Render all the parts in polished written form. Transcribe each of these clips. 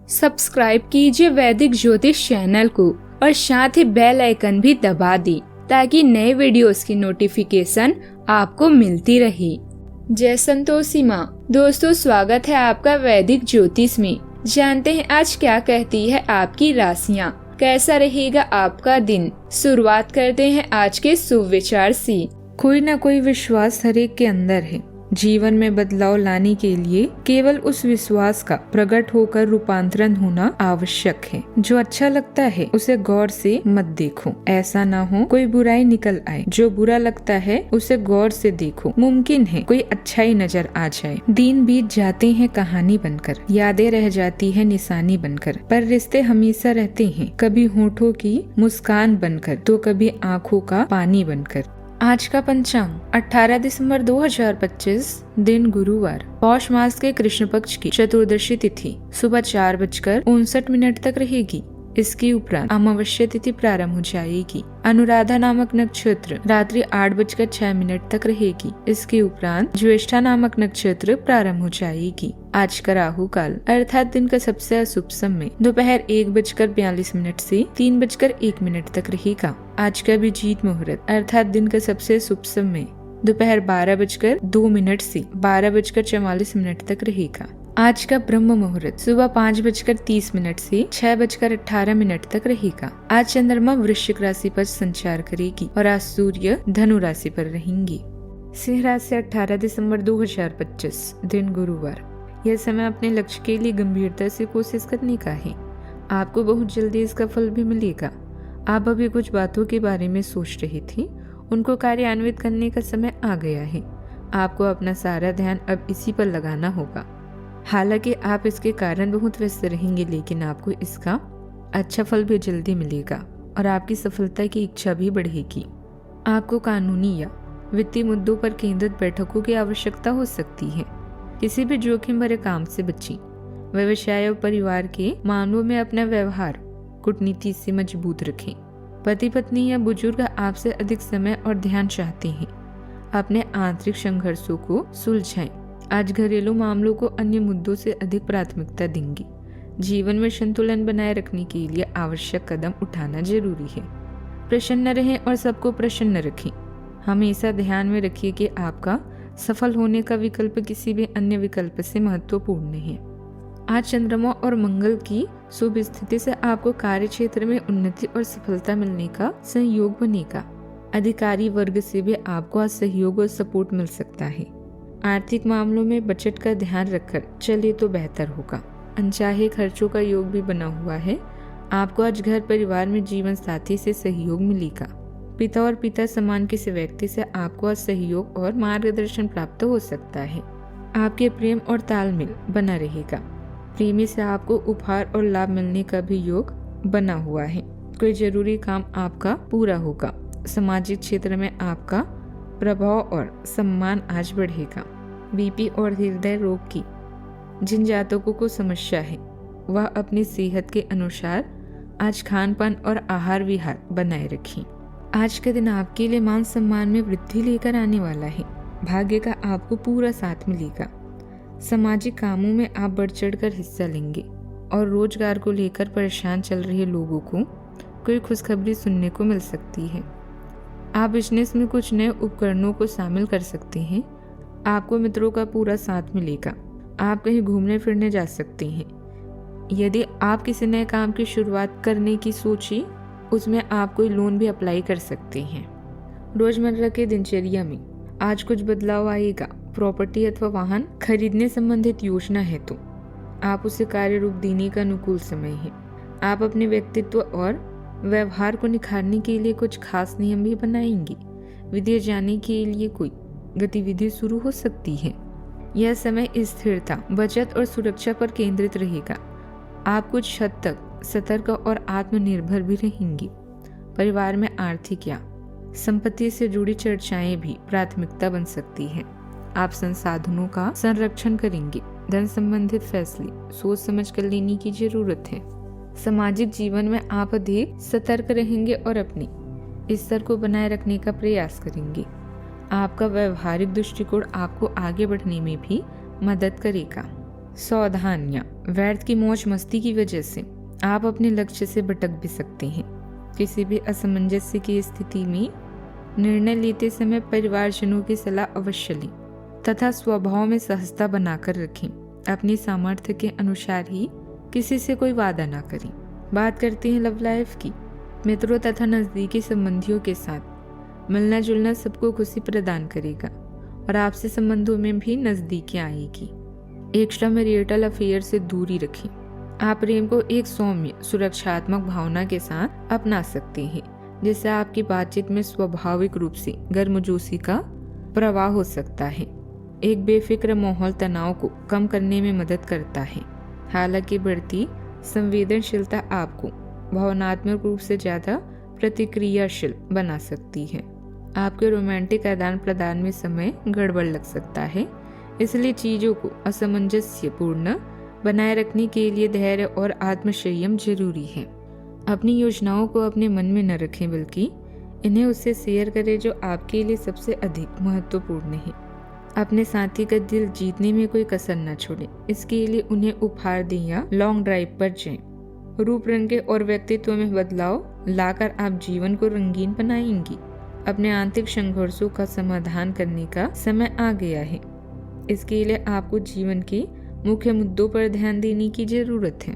Subscribe कीजिए वैदिक ज्योतिष चैनल को और साथ ही बेल आइकन भी दबा दी ताकि नए वीडियोस की नोटिफिकेशन आपको मिलती रहे। जय संतोषी माँ। दोस्तों, स्वागत है आपका वैदिक ज्योतिष में। जानते हैं आज क्या कहती है आपकी राशियाँ, कैसा रहेगा आपका दिन। शुरुआत करते हैं आज के शुभ विचार से। कोई ना कोई विश्वास हर एक के अंदर है। जीवन में बदलाव लाने के लिए केवल उस विश्वास का प्रकट होकर रूपांतरण होना आवश्यक है। जो अच्छा लगता है उसे गौर से मत देखो, ऐसा ना हो कोई बुराई निकल आए। जो बुरा लगता है उसे गौर से देखो, मुमकिन है कोई अच्छाई नजर आ जाए। दिन बीत जाते हैं कहानी बनकर, यादें रह जाती है निशानी बनकर, पर रिश्ते हमेशा रहते हैं, कभी होठों की मुस्कान बनकर तो कभी आँखों का पानी बनकर। आज का पंचांग 18 दिसंबर 2025, दिन गुरुवार, पौष मास के कृष्ण पक्ष की चतुर्दशी तिथि सुबह 4:59 तक रहेगी। इसके उपरांत अमावस्या तिथि प्रारंभ हो जाएगी। अनुराधा नामक नक्षत्र रात्रि 8:06 तक रहेगी। इसके उपरांत ज्येष्ठा नामक नक्षत्र प्रारंभ हो जाएगी। आज का राहु काल अर्थात दिन का सबसे अशुभ समय दोपहर 1:42 से 3:01 तक रहेगा। आज का अभिजीत मुहूर्त अर्थात दिन का सबसे शुभ समय दोपहर 12:02 से 12:44 तक रहेगा। आज का ब्रह्म मुहूर्त सुबह 5:30 से 6:18 तक रहेगा। आज चंद्रमा वृश्चिक राशि पर संचार करेगी और आज सूर्य धनु राशि पर रहेंगी। सिंह राशि 18 दिसंबर 2025, दिन गुरुवार। यह समय अपने लक्ष्य के लिए गंभीरता से कोशिश करने का है। आपको बहुत जल्दी इसका फल भी मिलेगा। आप अभी कुछ बातों के बारे में सोच रही थी, उनको कार्यान्वित करने का समय आ गया है। आपको अपना सारा ध्यान अब इसी पर लगाना होगा। हालांकि आप इसके कारण बहुत व्यस्त रहेंगे, लेकिन आपको इसका अच्छा फल भी जल्दी मिलेगा और आपकी सफलता की इच्छा भी बढ़ेगी। आपको कानूनी या वित्तीय मुद्दों पर केंद्रित बैठकों की आवश्यकता हो सकती है। किसी भी जोखिम भरे काम से बचें। व्यवसाय और परिवार के मामलों में अपना व्यवहार कूटनीति से मजबूत रखें। पति पत्नी या बुजुर्ग आपसे अधिक समय और ध्यान चाहते हैं। अपने आंतरिक संघर्षों को सुलझाएं। आज घरेलू मामलों को अन्य मुद्दों से अधिक प्राथमिकता देंगे। जीवन में संतुलन बनाए रखने के लिए आवश्यक कदम उठाना जरूरी है। प्रसन्न रहें और सबको प्रसन्न रखें। हमेशा ध्यान में रखिए कि आपका सफल होने का विकल्प किसी भी अन्य विकल्प से महत्वपूर्ण है। आज चंद्रमा और मंगल की शुभ स्थिति से आपको कार्य क्षेत्र में उन्नति और सफलता मिलने का संयोग बनेगा। अधिकारी वर्ग से भी आपको आज सहयोग और सपोर्ट मिल सकता है। आर्थिक मामलों में बजट का ध्यान रखकर चले तो बेहतर होगा। अनचाहे खर्चों का योग भी बना हुआ है। आपको आज घर परिवार में जीवन साथी से सहयोग मिलेगा। पिता और पिता समान किसी व्यक्ति से आपको आज सहयोग और मार्गदर्शन प्राप्त हो सकता है। आपके प्रेम और तालमेल बना रहेगा। प्रेमी से आपको उपहार और लाभ मिलने का भी योग बना हुआ है। कोई जरूरी काम आपका पूरा होगा। सामाजिक क्षेत्र में आपका प्रभाव और सम्मान आज बढ़ेगा। बीपी और हृदय रोग की जिन जातकों को समस्या है, वह अपनी सेहत के अनुसार आज खान पान और आहार विहार बनाए रखें। आज का दिन आपके लिए मान सम्मान में वृद्धि लेकर आने वाला है। भाग्य का आपको पूरा साथ मिलेगा। सामाजिक कामों में आप बढ़ चढ़कर हिस्सा लेंगे और रोजगार को लेकर परेशान चल रहे लोगों को कोई खुशखबरी सुनने को मिल सकती है। आप बिजनेस में कुछ नए उपकरणों को शामिल कर सकते हैं। आपको मित्रों का पूरा साथ मिलेगा। आप कहीं घूमने फिरने जा सकते हैं। यदि आप किसी नए काम की शुरुआत करने की सोची, उसमें आप कोई लोन भी अप्लाई कर सकते हैं। रोजमर्रा के दिनचर्या में आज कुछ बदलाव आएगा। प्रॉपर्टी अथवा वाहन खरीदने संबंधित योजना है तो आप उसे कार्य रूप देने का अनुकूल समय है। आप अपने व्यक्तित्व और व्यवहार को निखारने के लिए कुछ खास नियम भी बनाएंगे। विदेश जाने के लिए कोई गतिविधि शुरू हो सकती है। यह समय स्थिरता, बचत और सुरक्षा पर केंद्रित रहेगा। आप कुछ हद तक सतर्क और आत्मनिर्भर भी रहेंगे। परिवार में आर्थिक या संपत्ति से जुड़ी चर्चाएं भी प्राथमिकता बन सकती है। आप संसाधनों का संरक्षण करेंगे। धन संबंधित फैसले सोच समझ कर लेने की जरूरत है। सामाजिक जीवन में आप अधिक सतर्क रहेंगे और अपने स्तर को बनाए रखने का प्रयास करेंगे। आपका व्यवहारिक दृष्टिकोण आपको आगे बढ़ने में भी मदद करेगा। सावधानियां। व्यर्थ की मौज मस्ती की वजह से आप अपने लक्ष्य से भटक भी सकते हैं। किसी भी असमंजस्य की स्थिति में निर्णय लेते समय परिवारजनों की सलाह अवश्य लें तथा स्वभाव में सहजता बनाकर रखें। अपनी सामर्थ्य के अनुसार ही किसी से कोई वादा ना करें। बात करते हैं लव लाइफ की। मित्रों तथा नज़दीकी संबंधियों के साथ मिलना जुलना सबको खुशी प्रदान करेगा और आपसे संबंधों में भी नज़दीकी आएगी। एक्स्ट्रा मैरिटल अफेयर से दूरी रखें। आप प्रेम को एक सौम्य सुरक्षात्मक भावना के साथ अपना सकते हैं, जिससे आपकी बातचीत में स्वाभाविक रूप से गर्मजोशी का प्रवाह हो सकता है। एक बेफिक्र माहौल तनाव को कम करने में मदद करता है। हालांकि बढ़ती संवेदनशीलता आपको भावनात्मक रूप से ज़्यादा प्रतिक्रियाशील बना सकती है। आपके रोमांटिक आदान प्रदान में समय गड़बड़ लग सकता है, इसलिए चीज़ों को असमंजस्यपूर्ण बनाए रखने के लिए धैर्य और आत्मसंयम जरूरी है। अपनी योजनाओं को अपने मन में न रखें, बल्कि इन्हें उससे शेयर करें जो आपके लिए सबसे अधिक महत्वपूर्ण है। अपने साथी का दिल जीतने में कोई कसर न छोड़ें। इसके लिए उन्हें उपहार दें या लॉन्ग ड्राइव पर जाएं। रूप रंग और व्यक्तित्व में बदलाव लाकर आप जीवन को रंगीन बनाएंगी। अपने आंतरिक संघर्षों का समाधान करने का समय आ गया है। इसके लिए आपको जीवन के मुख्य मुद्दों पर ध्यान देने की जरूरत है।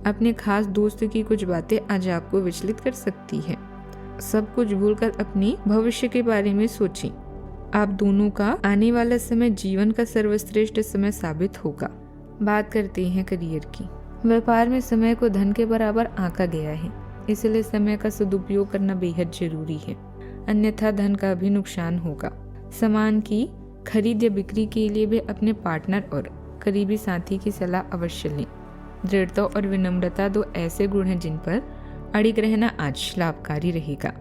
अपने खास दोस्त की कुछ बातें आज आपको विचलित कर सकती है। सब कुछ भूलकर अपने भविष्य के बारे में सोचें। आप दोनों का आने वाला समय जीवन का सर्वश्रेष्ठ समय साबित होगा। बात करते हैं करियर की। व्यापार में समय को धन के बराबर आंका गया है, इसलिए समय का सदुपयोग करना बेहद जरूरी है, अन्यथा धन का भी नुकसान होगा। सामान की खरीद या बिक्री के लिए भी अपने पार्टनर और करीबी साथी की सलाह अवश्य लें। दृढ़ता और विनम्रता दो ऐसे गुण हैं जिन पर अड़िग रहना आज लाभकारी रहेगा।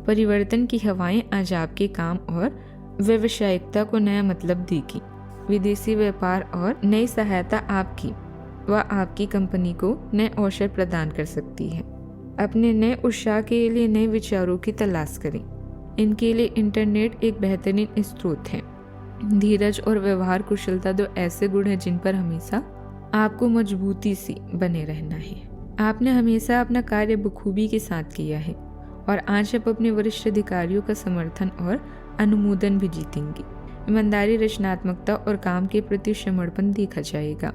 परिवर्तन की हवाएं आज आपके काम और व्यावसायिकता को नया मतलब देगी। विदेशी व्यापार और नई सहायता आपकी कंपनी को नए अवसर प्रदान कर सकती है। अपने नए उत्साह के लिए नए विचारों की तलाश करें। इनके लिए इंटरनेट एक बेहतरीन स्रोत है। धीरज और व्यवहार कुशलता दो ऐसे गुण हैं जिन पर हमेशा आपको मजबूती से बने रहना है। आपने हमेशा अपना कार्य बखूबी के साथ किया है और आज आप अपने वरिष्ठ अधिकारियों का समर्थन और अनुमोदन भी जीतेंगे। ईमानदारी, रचनात्मकता और काम के प्रति समर्पण देखा जाएगा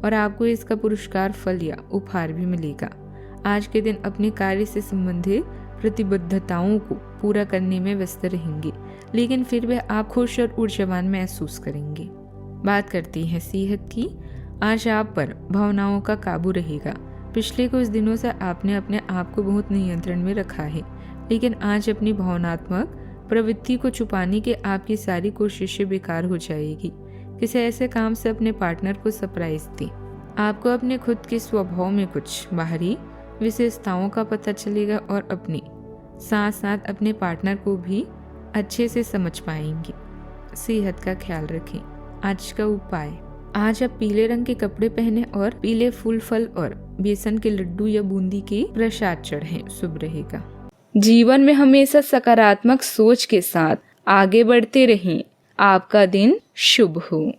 और आपको इसका पुरस्कार, फल या उपहार भी मिलेगा। आज के दिन अपने कार्य से संबंधित प्रतिबद्धताओं को पूरा करने में व्यस्त रहेंगे, लेकिन फिर भी आप खुश और ऊर्जावान महसूस करेंगे। बात करते हैं सेहत की। आज आप पर भावनाओं का काबू रहेगा। पिछले कुछ दिनों से आपने अपने आप को बहुत नियंत्रण में रखा है, लेकिन आज अपनी भावनात्मक प्रवृत्ति को छुपाने की आपकी सारी कोशिशें बेकार हो जाएगी। किसी ऐसे काम से अपने पार्टनर को सरप्राइज दें। आपको अपने खुद के स्वभाव में कुछ बाहरी विशेषताओं का पता चलेगा और अपने साथ साथ अपने पार्टनर को भी अच्छे से समझ पाएंगे। सेहत का ख्याल रखें। आज का उपाय, आज आप पीले रंग के कपड़े पहने और पीले फूल, फल और बेसन के लड्डू या बूंदी के प्रसाद चढ़ें, शुभ रहेगा। जीवन में हमेशा सकारात्मक सोच के साथ आगे बढ़ते रहें। आपका दिन शुभ हो।